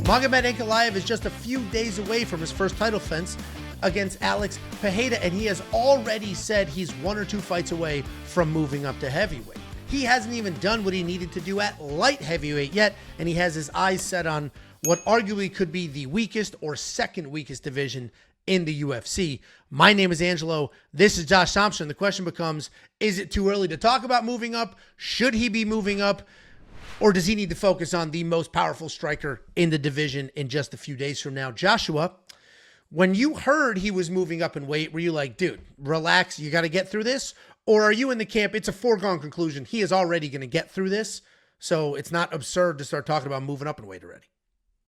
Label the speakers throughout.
Speaker 1: Magomed Ankalaev is just a few days away from his first title defense against Alex Pereira, and he has already said he's 1 or 2 fights away from moving up to heavyweight. He hasn't even done what he needed to do at light heavyweight yet, and he has his eyes set on what arguably could be the weakest or second weakest division in the UFC. My name is Angelo. This is Josh Thompson. The question becomes, is it too early to talk about moving up? Should he be moving up? Or does he need to focus on the most powerful striker in the division in just a few days from now? Joshua, when you heard he was moving up in weight, were you like, dude, relax, you got to get through this? Or are you in the camp, it's a foregone conclusion, he is already going to get through this, so it's not absurd to start talking about moving up in weight already?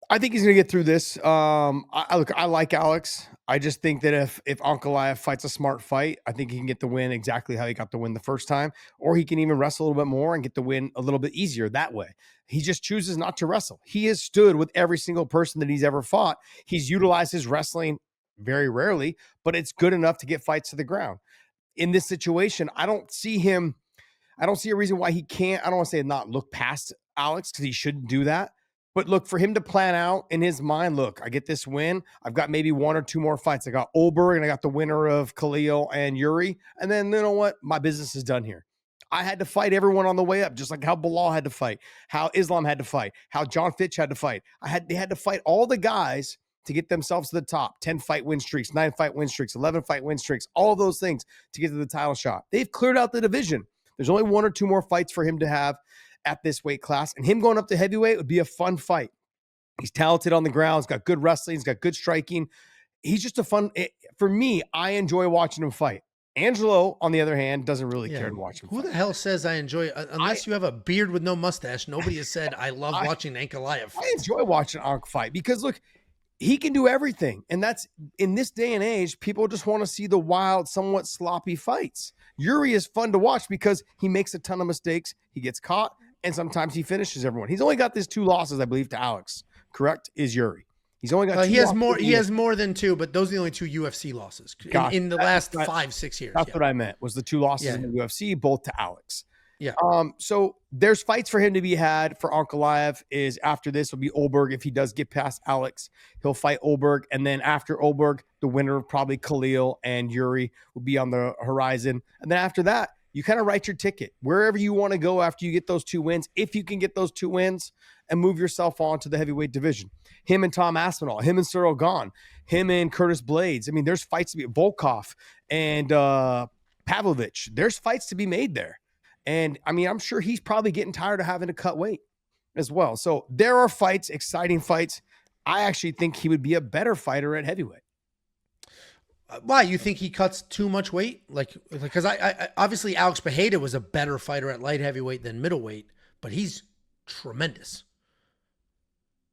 Speaker 2: I think he's going to get through this. I like Alex. I just think that if Ankalaev fights a smart fight, I think he can get the win exactly how he got the win the first time, or he can even wrestle a little bit more and get the win a little bit easier that way. He just chooses not to wrestle. He has stood with every single person that he's ever fought. He's utilized his wrestling very rarely, but it's good enough to get fights to the ground. In this situation, I don't see a reason why he can't, I don't want to say not look past Alex, because he shouldn't do that. But look, for him to plan out in his mind, look, I get this win. I've got maybe 1 or 2 more fights. I got Olberg and I got the winner of Khalil and Yuri. And then, you know what? My business is done here. I had to fight everyone on the way up, just like how Bilal had to fight, how Islam had to fight, how John Fitch had to fight. They had to fight all the guys to get themselves to the top. 10-fight win streaks, 9-fight win streaks, 11-fight win streaks, all of those things to get to the title shot. They've cleared out the division. There's only 1 or 2 more fights for him to have at this weight class, and him going up to heavyweight would be a fun fight. He's talented on the ground. He's got good wrestling. He's got good striking. He's just for me, I enjoy watching him fight. Angelo, on the other hand, doesn't really care to watch him fight.
Speaker 1: Who the hell says I enjoy, unless you have a beard with no mustache, nobody has said I love watching Ankalaev fight.
Speaker 2: I enjoy watching Ank fight because, look, he can do everything. And that's, in this day and age, people just want to see the wild, somewhat sloppy fights. Yuri is fun to watch because he makes a ton of mistakes. He gets caught, and sometimes he finishes everyone. He's only got these 2 losses, I believe, to Alex. Correct? Is Yuri. He's only got 2
Speaker 1: he has more than 2, but those are the only 2 UFC losses in the last 5-6 years.
Speaker 2: That's what I meant, was the 2 losses in the UFC, both to Alex.
Speaker 1: Yeah.
Speaker 2: So there's fights for him to be had for Ankalaev. Is after this will be Olberg. If he does get past Alex, he'll fight Olberg. And then after Olberg, the winner of probably Khalil and Yuri will be on the horizon. And then after that, you kind of write your ticket wherever you want to go after you get those 2 wins. If you can get those 2 wins and move yourself on to the heavyweight division, him and Tom Aspinall, him and Cyril Gahn, him and Curtis Blades. I mean, there's fights to be Volkov and Pavlovich. There's fights to be made there. And I mean, I'm sure he's probably getting tired of having to cut weight as well. So there are fights, exciting fights. I actually think he would be a better fighter at heavyweight.
Speaker 1: Why? You think he cuts too much weight? Because I obviously Alex Pereira was a better fighter at light heavyweight than middleweight, but he's tremendous.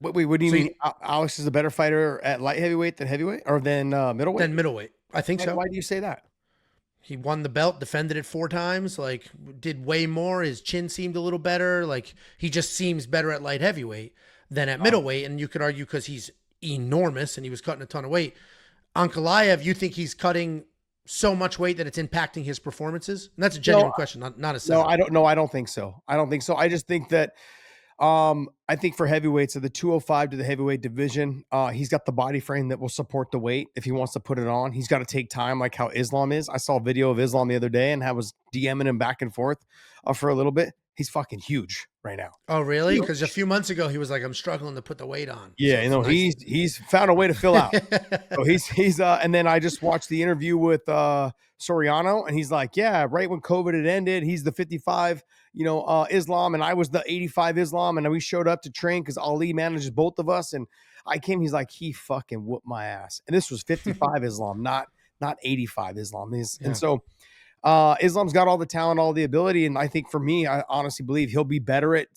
Speaker 2: Wait, what do you mean? Alex is a better fighter at light heavyweight than heavyweight, or than middleweight?
Speaker 1: Than middleweight, I think so.
Speaker 2: Why do you say that?
Speaker 1: He won the belt, defended it 4 times, did way more. His chin seemed a little better. He just seems better at light heavyweight than at middleweight. And you could argue because he's enormous and he was cutting a ton of weight. Ankalaev, you think he's cutting so much weight that it's impacting his performances? And that's a genuine question, not a setup.
Speaker 2: I don't think so. I just think that I think for heavyweights, of the 205 to the heavyweight division, he's got the body frame that will support the weight if he wants to put it on. He's got to take time, like how Islam is. I saw a video of Islam the other day, and I was DMing him back and forth for a little bit. He's fucking huge right now.
Speaker 1: Oh, really? Because a few months ago he was like, "I'm struggling to put the weight on."
Speaker 2: Yeah,
Speaker 1: so
Speaker 2: nice. he's found a way to fill out. So he's and then I just watched the interview with Soriano, and he's like, "Yeah, right when COVID had ended, he's the 55, Islam, and I was the 85 Islam, and we showed up to train because Ali manages both of us, and I came. He's like, he fucking whooped my ass, and this was 55 Islam, not 85 Islam. And so." Islam's got all the talent, all the ability. And I think for me, I honestly believe he'll be better at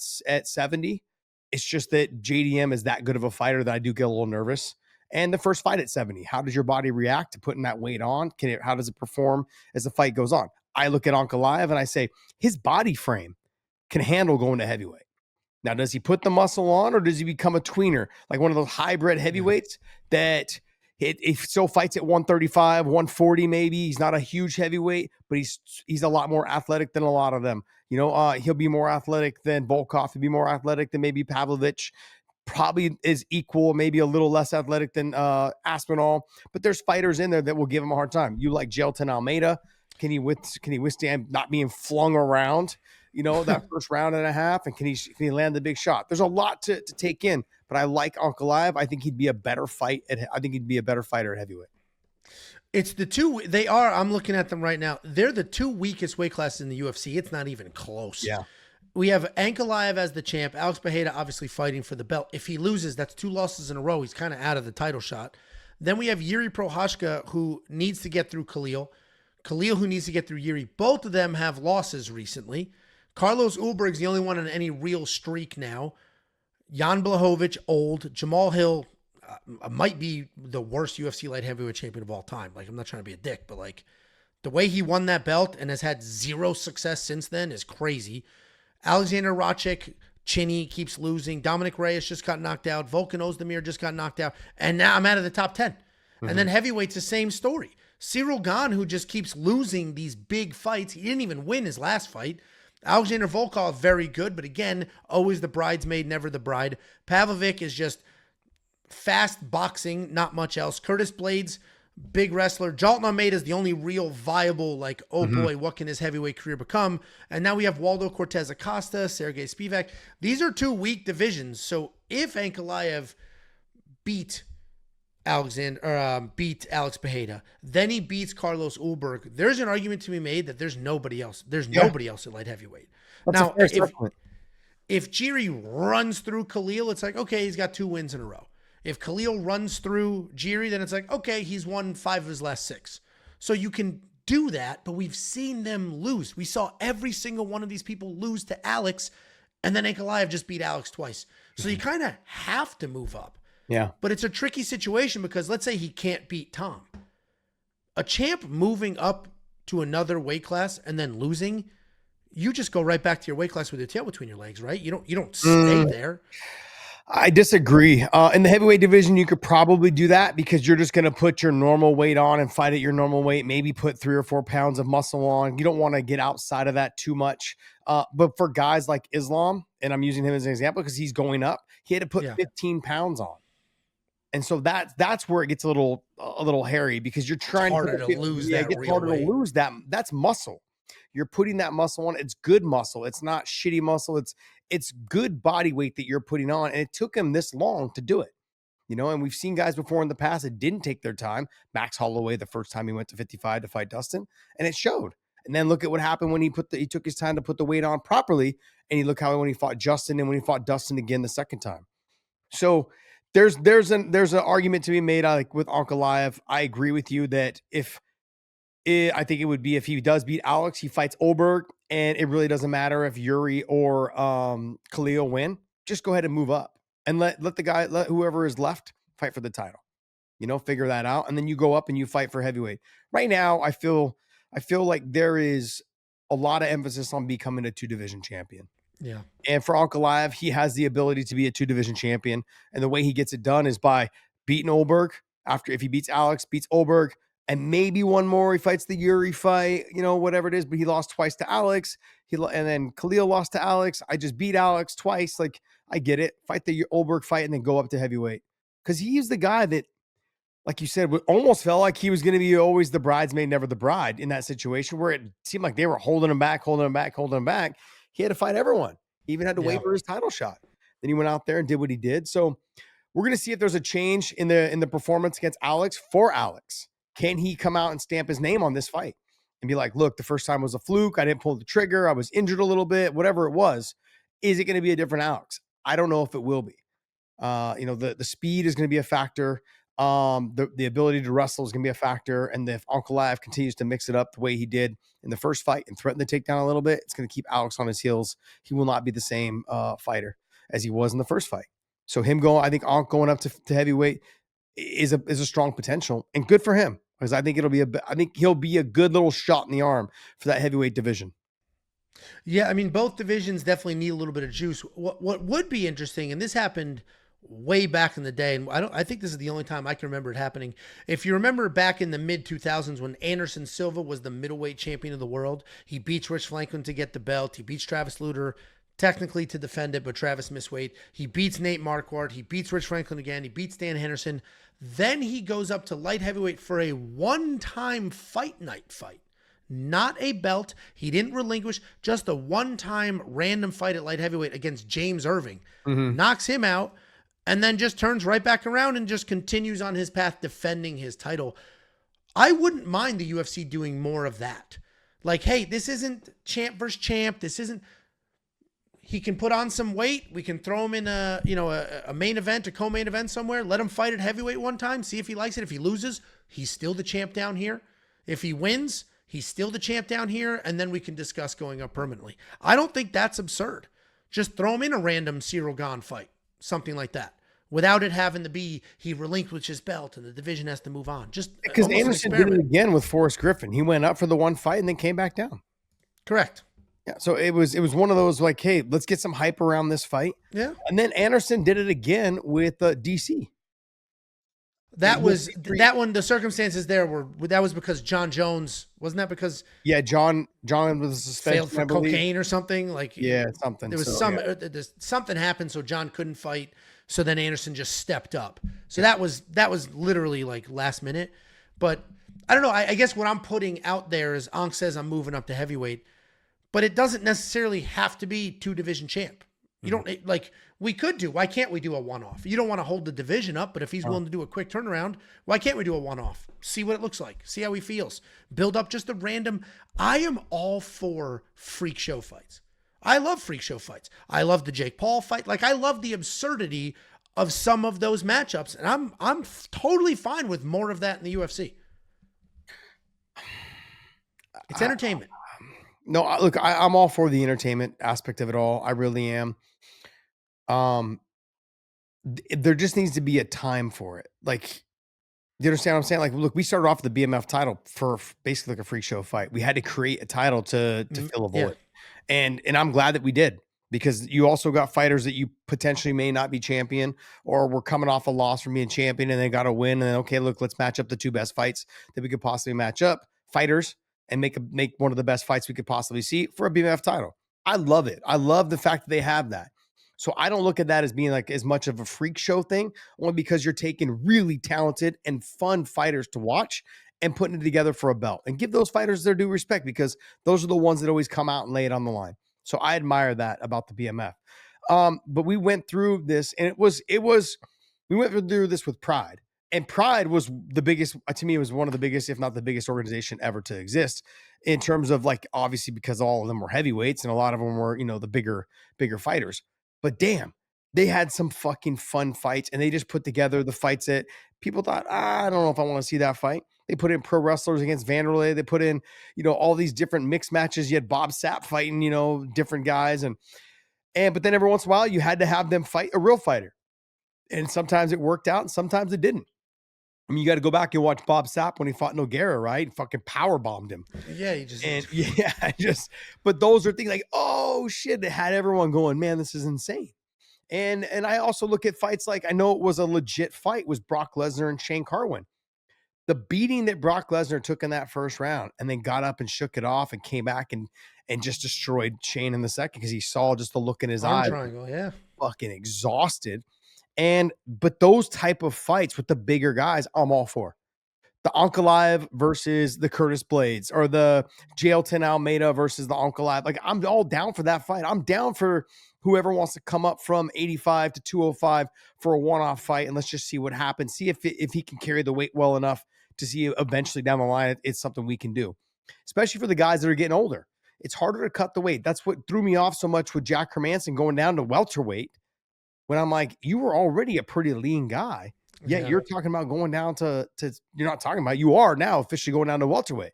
Speaker 2: 70. It's just that JDM is that good of a fighter that I do get a little nervous. And the first fight at 70, how does your body react to putting that weight on? How does it perform as the fight goes on? I look at Ankalaev and I say, his body frame can handle going to heavyweight. Now, does he put the muscle on, or does he become a tweener, like one of those hybrid heavyweights that he still fights at 135, 140 maybe? He's not a huge heavyweight, but he's a lot more athletic than a lot of them. He'll be more athletic than Volkov. He'll be more athletic than maybe Pavlovich. probably is equal, maybe a little less athletic than Aspinall, but there's fighters in there that will give him a hard time. You like Gelton Almeida. Can he withstand not being flung around, that first round and a half? And can he land the big shot? There's a lot to take in, but I like Ankalaev. I think he'd be a better fighter at heavyweight.
Speaker 1: It's the two they are. I'm looking at them right now. They're the two weakest weight classes in the UFC. It's not even close.
Speaker 2: Yeah.
Speaker 1: We have Ankalaev as the champ. Alex Pereira obviously fighting for the belt. If he loses, that's 2 losses in a row. He's kind of out of the title shot. Then we have Yuri Prochazka, who needs to get through Khalil. Khalil, who needs to get through Yuri. Both of them have losses recently. Carlos Ulberg's the only one on any real streak now. Jan Blachowicz, old. Jamal Hill might be the worst UFC light heavyweight champion of all time. Like, I'm not trying to be a dick, but like the way he won that belt and has had 0 success since then is crazy. Alexander Racek, Chinny keeps losing. Dominic Reyes just got knocked out. Volkan Ozdemir just got knocked out. And now I'm out of the top 10. Mm-hmm. And then heavyweight's the same story. Cyril Gane, who just keeps losing these big fights. He didn't even win his last fight. Alexander Volkov, very good, but again, always the bridesmaid, never the bride. Pavlovic is just fast boxing, not much else. Curtis Blades, big wrestler. Jalton Almeida is the only real viable, like, boy, what can his heavyweight career become? And now we have Waldo Cortez Acosta, Sergey Spivak. These are 2 weak divisions. So if Ankalaev beat Alex Pereira, then he beats Carlos Ulberg, there's an argument to be made that there's nobody else. There's nobody else at light heavyweight.
Speaker 2: That's
Speaker 1: now, if Jiri runs through Khalil, it's like, okay, he's got 2 wins in a row. If Khalil runs through Jiri, then it's like, okay, he's won 5 of his last 6. So you can do that, but we've seen them lose. We saw every single one of these people lose to Alex, and then Ankalaev just beat Alex twice. So you kind of have to move up.
Speaker 2: Yeah.
Speaker 1: But it's a tricky situation because let's say he can't beat Tom. A champ moving up to another weight class and then losing, you just go right back to your weight class with your tail between your legs, right? You don't stay there.
Speaker 2: I disagree. In the heavyweight division, you could probably do that because you're just going to put your normal weight on and fight at your normal weight, maybe put 3 or 4 pounds of muscle on. You don't want to get outside of that too much. But for guys like Islam, and I'm using him as an example because he's going up, he had to put 15 pounds on. And so that's where it gets a little hairy because you're trying
Speaker 1: to lose that.
Speaker 2: It gets harder to lose that. That's muscle. You're putting that muscle on. It's good muscle. It's not shitty muscle. It's good body weight that you're putting on. And it took him this long to do it. And we've seen guys before in the past that didn't take their time. Max Holloway, the first time he went to 55 to fight Dustin, and it showed. And then look at what happened when he took his time to put the weight on properly. And you look how when he fought Justin and when he fought Dustin again the second time. So there's an argument to be made with Ankalaev. I agree with you that I think it would be if he does beat Alex, he fights Ulberg, and it really doesn't matter if Yuri or Khalil win. Just go ahead and move up and let whoever is left fight for the title. Figure that out, and then you go up and you fight for heavyweight. Right now, I feel like there is a lot of emphasis on becoming a 2-division champion.
Speaker 1: Yeah.
Speaker 2: And for Ankalaev, he has the ability to be a 2-division champion. And the way he gets it done is by beating Ulberg. If he beats Alex, beats Ulberg, and maybe one more, he fights the Yuri fight, whatever it is. But he lost twice to Alex. And then Khalil lost to Alex. I just beat Alex twice. Like, I get it. Fight the Ulberg fight and then go up to heavyweight. Because he's the guy that, like you said, almost felt like he was going to be always the bridesmaid, never the bride in that situation where it seemed like they were holding him back. He had to fight everyone. He even had to wait for his title shot. Then he went out there and did what he did. So we're going to see if there's a change in the performance against Alex for Alex. Can he come out and stamp his name on this fight and be like, look, the first time was a fluke. I didn't pull the trigger. I was injured a little bit, whatever it was. Is it going to be a different Alex? I don't know if it will be. The speed is going to be a factor. The ability to wrestle is going to be a factor. And if Ankalaev continues to mix it up the way he did in the first fight and threaten the takedown a little bit, it's going to keep Alex on his heels. He will not be the same fighter as he was in the first fight. So I think Ank going up to heavyweight is a strong potential, and good for him because I think he'll be a good little shot in the arm for that heavyweight division.
Speaker 1: Yeah, I mean, both divisions definitely need a little bit of juice. What would be interesting, and this happened way back in the day, and I think this is the only time I can remember it happening. If you remember back in the mid 2000s when Anderson Silva was the middleweight champion of the world, he beats Rich Franklin to get the belt. He beats Travis Lutter technically to defend it, but Travis missed weight. He beats Nate Marquardt. He beats Rich Franklin again. He beats Dan Henderson. Then he goes up to light heavyweight for a one-time fight night fight. Not a belt. He didn't relinquish, just a one-time random fight at light heavyweight against James Irving. Knocks him out, and then just turns right back around and just continues on his path defending his title. I wouldn't mind the UFC doing more of that. Like, hey, this isn't champ versus champ. This isn't. He can put on some weight. We can throw him in a main event, a co-main event somewhere. Let him fight at heavyweight one time. See if he likes it. If he loses, he's still the champ down here. If he wins, he's still the champ down here, and then we can discuss going up permanently. I don't think that's absurd. Just throw him in a random Cyril Gane fight, something like that, without it having to be he relinquished his belt and the division has to move on. Just
Speaker 2: because Anderson did it again with Forrest Griffin. He went up for the one fight and then came back down.
Speaker 1: Correct.
Speaker 2: Yeah, so it was one of those like, hey, let's get some hype around this fight.
Speaker 1: Yeah,
Speaker 2: and then Anderson did it again with DC.
Speaker 1: That was that one. The circumstances there were that was because John Jones wasn't that because
Speaker 2: John was suspended
Speaker 1: failed for cocaine or something like
Speaker 2: something.
Speaker 1: There was something happened, so John couldn't fight. So then Anderson just stepped up. So that was literally like last minute. But I don't know. I guess what I'm putting out there is Ankh says I'm moving up to heavyweight, but it doesn't necessarily have to be 2-division champ. You don't like we could do. Why can't we do a one-off? You don't want to hold the division up, but if he's willing to do a quick turnaround, why can't we do a one-off? See what it looks like. See how he feels. Build up just a random. I am all for freak show fights. I love freak show fights. I love the Jake Paul fight. Like I love the absurdity of some of those matchups, and I'm totally fine with more of that in the UFC. It's entertainment.
Speaker 2: No, look, I'm all for the entertainment aspect of it all. I really am. There just needs to be a time for it. Like, you understand what I'm saying? Like, look, we started off the BMF title for basically like a freak show fight. We had to create a title to fill a void, and I'm glad that we did, because you also got fighters that you potentially may not be champion, or were coming off a loss from being champion and they got to win. And then, okay, look, let's match up the two best fights that we could possibly match up, fighters, and make one of the best fights we could possibly see for a BMF title. I love it. I love the fact that they have that. So I don't look at that as being like as much of a freak show thing, only because you're taking really talented and fun fighters to watch and putting it together for a belt, and give those fighters their due respect, because those are the ones that always come out and lay it on the line. So I admire that about the BMF. But we went through this, and we went through this with Pride. And Pride was the biggest, to me, it was one of the biggest, if not the biggest organization ever to exist, in terms of like, obviously because all of them were heavyweights and a lot of them were, the bigger fighters. But damn, they had some fucking fun fights, and they just put together the fights that people thought, I don't know if I want to see that fight. They put in pro wrestlers against Vanderlei. They put in, all these different mixed matches. You had Bob Sapp fighting, different guys. But then every once in a while you had to have them fight a real fighter. And sometimes it worked out and sometimes it didn't. I mean, you got to go back and watch Bob Sapp when he fought Nogueira, right? Fucking power bombed him.
Speaker 1: Yeah,
Speaker 2: but those are things like, oh shit, it had everyone going, man, this is insane. And I also look at fights like, I know it was a legit fight, was Brock Lesnar and Shane Carwin. The beating that Brock Lesnar took in that first round, and then got up and shook it off and came back and just destroyed Shane in the second, because he saw just the look in his eyes.
Speaker 1: Triangle, yeah.
Speaker 2: Fucking exhausted. But those type of fights with the bigger guys, I'm all for. The Ankalaev versus the Curtis Blades, or the Jailton Almeida versus the Ankalaev. Like, I'm all down for that fight. I'm down for whoever wants to come up from 85 to 205 for a one-off fight, and let's just see what happens. See if he can carry the weight well enough to see eventually down the line it's something we can do, especially for the guys that are getting older. It's harder to cut the weight. That's what threw me off so much with Jack Hermanson going down to welterweight, when I'm like, you were already a pretty lean guy. Yet you're talking about going down to you're not talking about, you are now officially going down to welterweight.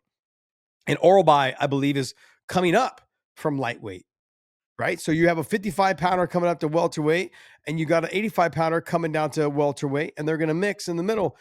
Speaker 2: And Oralby, I believe, is coming up from lightweight, right? So you have a 55 pounder coming up to welterweight, and you got an 85 pounder coming down to welterweight, and they're going to mix in the middle.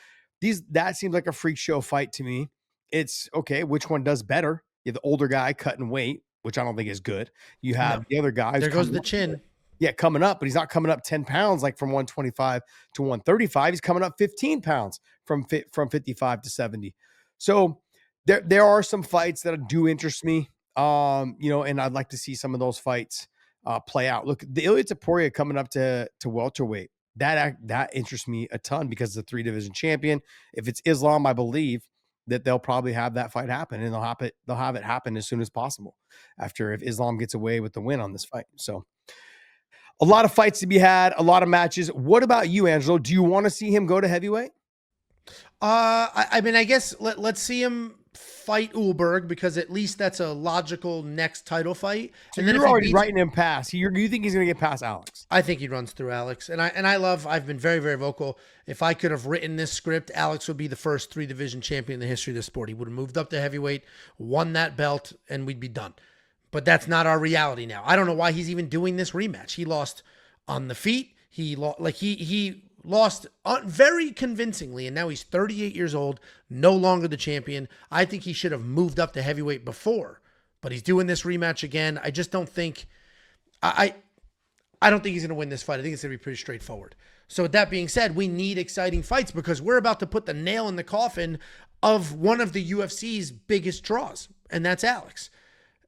Speaker 2: That seems like a freak show fight to me. It's okay, which one does better? You have the older guy cutting weight, which I don't think is good. You have the other guy.
Speaker 1: There goes the chin.
Speaker 2: Yeah, coming up, but he's not coming up 10 pounds like from 125 to 135. He's coming up 15 pounds from 55 to 70. So there are some fights that do interest me, and I'd like to see some of those fights play out. Look, the Ilia Topuria coming up to welterweight, that interests me a ton because the 3-division champion. If it's Islam, I believe that they'll probably have that fight happen, and they'll have it happen as soon as possible after if Islam gets away with the win on this fight. So a lot of fights to be had, a lot of matches. What about you, Angelo? Do you want to see him go to heavyweight?
Speaker 1: I mean, I guess let's see him fight Ulberg, because at least that's a logical next title fight.
Speaker 2: So
Speaker 1: and then
Speaker 2: you're
Speaker 1: if he
Speaker 2: already
Speaker 1: beats,
Speaker 2: writing him past. You think he's going to get past Alex?
Speaker 1: I think he runs through Alex. I've been very, very vocal. If I could have written this script, Alex would be the first 3-division champion in the history of the sport. He would have moved up to heavyweight, won that belt, and we'd be done. But that's not our reality now. I don't know why he's even doing this rematch. He lost on the feet. He lost very convincingly, and now he's 38 years old, no longer the champion. I think he should have moved up to heavyweight before, but he's doing this rematch again. I just don't think I don't think he's going to win this fight. I think it's going to be pretty straightforward. So with that being said, we need exciting fights because we're about to put the nail in the coffin of one of the UFC's biggest draws, and that's Alex.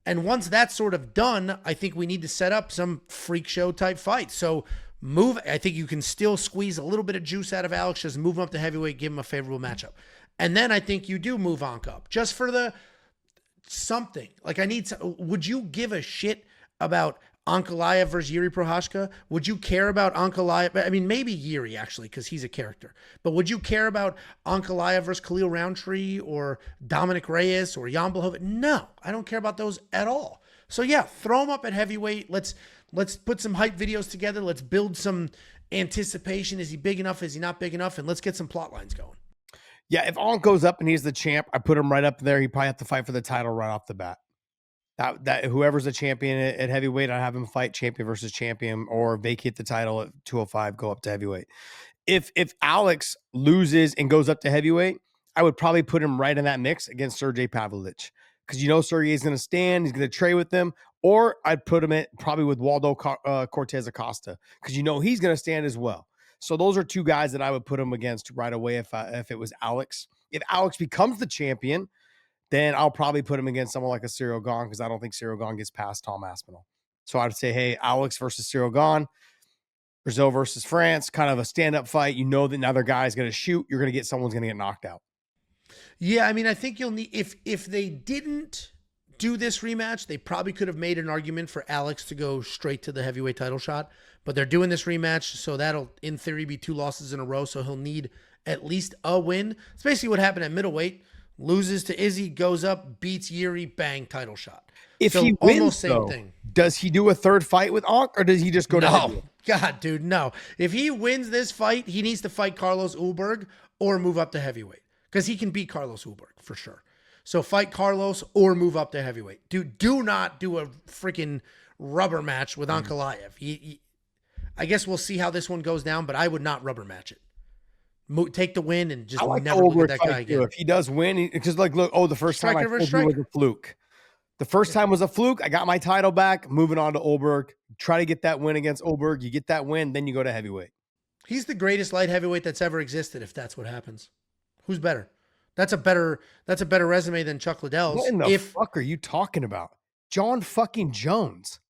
Speaker 1: And once that's sort of done, I think we need to set up some freak show type fight. So I think you can still squeeze a little bit of juice out of Alex, just move him up to heavyweight, give him a favorable matchup. And then I think you do move Anka up just for the something. Like would you give a shit about Ankalaev versus Yuri Prohashka? Would you care about Ankalaev? I mean, maybe Yuri actually, because he's a character. But would you care about Ankalaev versus Khalil Roundtree or Dominic Reyes or Jan Blachowicz? No, I don't care about those at all. So yeah, throw him up at heavyweight. Let's put some hype videos together. Let's build some anticipation. Is he big enough? Is he not big enough? And let's get some plot lines going.
Speaker 2: Yeah, if Ankh goes up and he's the champ, I put him right up there. He probably have to fight for the title right off the bat. That whoever's a champion at heavyweight, I have him fight champion versus champion, or vacate the title at 205, go up to heavyweight. If Alex loses and goes up to heavyweight, I would probably put him right in that mix against Sergey Pavlovich, because Sergey is going to stand, he's going to trade with him, or I'd put him probably with Waldo Cortez Acosta, because he's going to stand as well. So those are two guys that I would put him against right away if it was Alex. If Alex becomes the champion, then I'll probably put him against someone like a Cyril Gahn, because I don't think Cyril Gahn gets past Tom Aspinall. So I'd say, hey, Alex versus Cyril Gahn, Brazil versus France, kind of a stand-up fight. That another guy's going to shoot. You're going to get someone's going to get knocked out.
Speaker 1: Yeah, I mean, I think you'll need, if they didn't do this rematch, they probably could have made an argument for Alex to go straight to the heavyweight title shot. But they're doing this rematch, so that'll, in theory, be 2 losses in a row. So he'll need at least a win. It's basically what happened at middleweight. Loses to Izzy, goes up, beats Yuri, bang, title shot.
Speaker 2: If he wins,
Speaker 1: almost same thing.
Speaker 2: Does he do a third fight with Ankh, or does he just go to heavyweight?
Speaker 1: God, dude, no. If he wins this fight, he needs to fight Carlos Ulberg or move up to heavyweight, because he can beat Carlos Ulberg for sure. So fight Carlos or move up to heavyweight. Dude, do not do a freaking rubber match with Ankalaev. I guess we'll see how this one goes down, but I would not rubber match it. Take the win and just never look at that guy again.
Speaker 2: If he does win, because the first time I told you was a fluke. The first time was a fluke. I got my title back. Moving on to Ulberg. Try to get that win against Ulberg. You get that win, then you go to heavyweight.
Speaker 1: He's the greatest light heavyweight that's ever existed. If that's what happens, who's better? That's a better resume than Chuck Liddell's.
Speaker 2: What in the fuck are you talking about? John fucking Jones.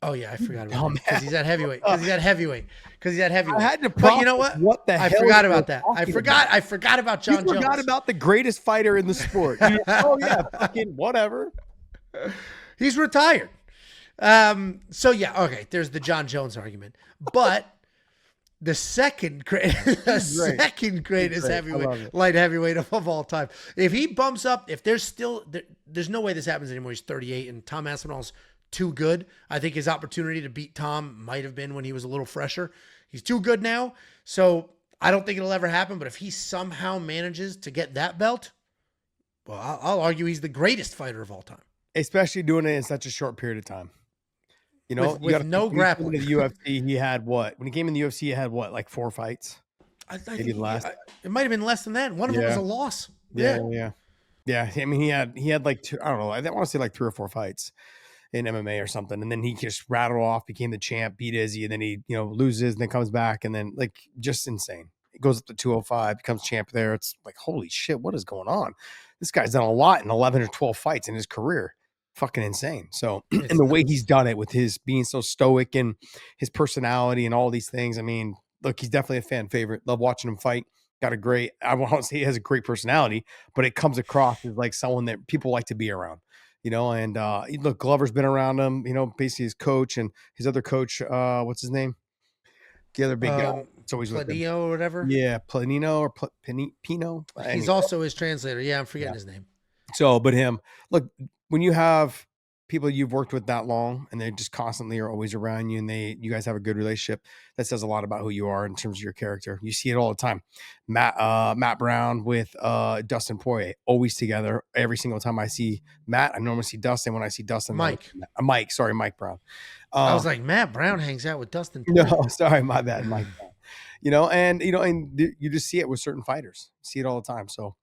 Speaker 1: Oh yeah, I forgot about that. Because he's at heavyweight. Because he's at heavyweight.
Speaker 2: I had to.
Speaker 1: But you know what?
Speaker 2: What the hell?
Speaker 1: I forgot about that. I forgot about John Jones.
Speaker 2: You forgot about the greatest fighter in the sport. Oh yeah, fucking whatever.
Speaker 1: He's retired. So yeah, okay. There's the John Jones argument, but the second greatest light heavyweight of all time. If he bumps up, if there's no way this happens anymore. He's 38, and Tom Aspinall's too good. I think his opportunity to beat Tom might have been when he was a little fresher. He's too good now, so I don't think it'll ever happen. But if he somehow manages to get that belt, well, I'll argue he's the greatest fighter of all time.
Speaker 2: Especially doing it in such a short period of time.
Speaker 1: With no grappling.
Speaker 2: In the UFC, he had what? When he came in the UFC, he had what, like 4 fights?
Speaker 1: I think it might have been less than that. One of them was a loss.
Speaker 2: Yeah. I mean, he had like 2, I don't know. I want to say like 3 or 4 fights in MMA or something. And then he just rattled off, became the champ, beat Izzy, and then he, loses and then comes back. And then just insane. He goes up to 205, becomes champ there. It's like, holy shit, what is going on? This guy's done a lot in 11 or 12 fights in his career. fucking insane. So,
Speaker 1: It's
Speaker 2: and the way he's
Speaker 1: nuts.
Speaker 2: done it with his being so stoic and his personality and all these things. I mean, look, he's definitely a fan favorite. Love watching him fight. Got a great, I won't say he has a great personality, but it comes across as like someone that people like to be around, you know. And look, Glover's been around him, you know, basically his coach and his other coach, what's his name? The other big guy. It's always with him.
Speaker 1: Planillo or whatever.
Speaker 2: Yeah, Planino or Pino.
Speaker 1: He's
Speaker 2: Anyway,
Speaker 1: also his translator. Yeah, I'm
Speaker 2: yeah.
Speaker 1: forgetting his name.
Speaker 2: So, but him, look, when you have people you've worked with that long and they just constantly are always around you and you guys have a good relationship, that says a lot about who you are in terms of your character. You see it all the time. Matt Brown with Dustin Poirier, always together. Every single time I see Matt, I normally see Dustin. When I see Dustin,
Speaker 1: Mike.
Speaker 2: Mike Brown.
Speaker 1: I was like, Matt Brown hangs out with Dustin
Speaker 2: No,
Speaker 1: Poirier.
Speaker 2: sorry, my bad, Mike Brown. And you just see it with certain fighters. See it all the time. So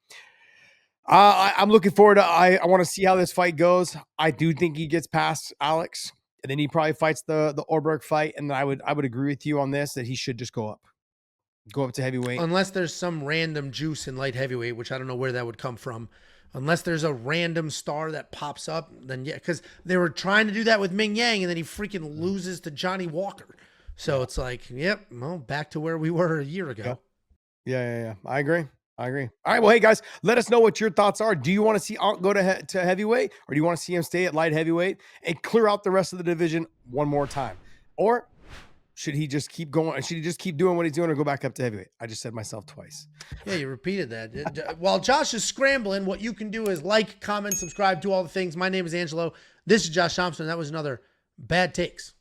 Speaker 2: I'm looking forward to. I want to see how this fight goes. I do think he gets past Alex, and then he probably fights the Orberg fight. And I would agree with you on this that he should just go up to heavyweight.
Speaker 1: Unless there's some random juice in light heavyweight, which I don't know where that would come from. Unless there's a random star that pops up, then yeah, because they were trying to do that with Ming Yang, and then he freaking loses to Johnny Walker. So it's like, yep, well, back to where we were a year ago.
Speaker 2: Yeah. I agree. All right. Well, hey guys, let us know what your thoughts are. Do you want to see Ant go to heavyweight, or do you want to see him stay at light heavyweight and clear out the rest of the division one more time, or should he just keep going? Should he just keep doing what he's doing, or go back up to heavyweight? I just said myself twice.
Speaker 1: Yeah, you repeated that. While Josh is scrambling, what you can do is like, comment, subscribe, do all the things. My name is Angelo. This is Josh Thompson. That was another Bad Takes.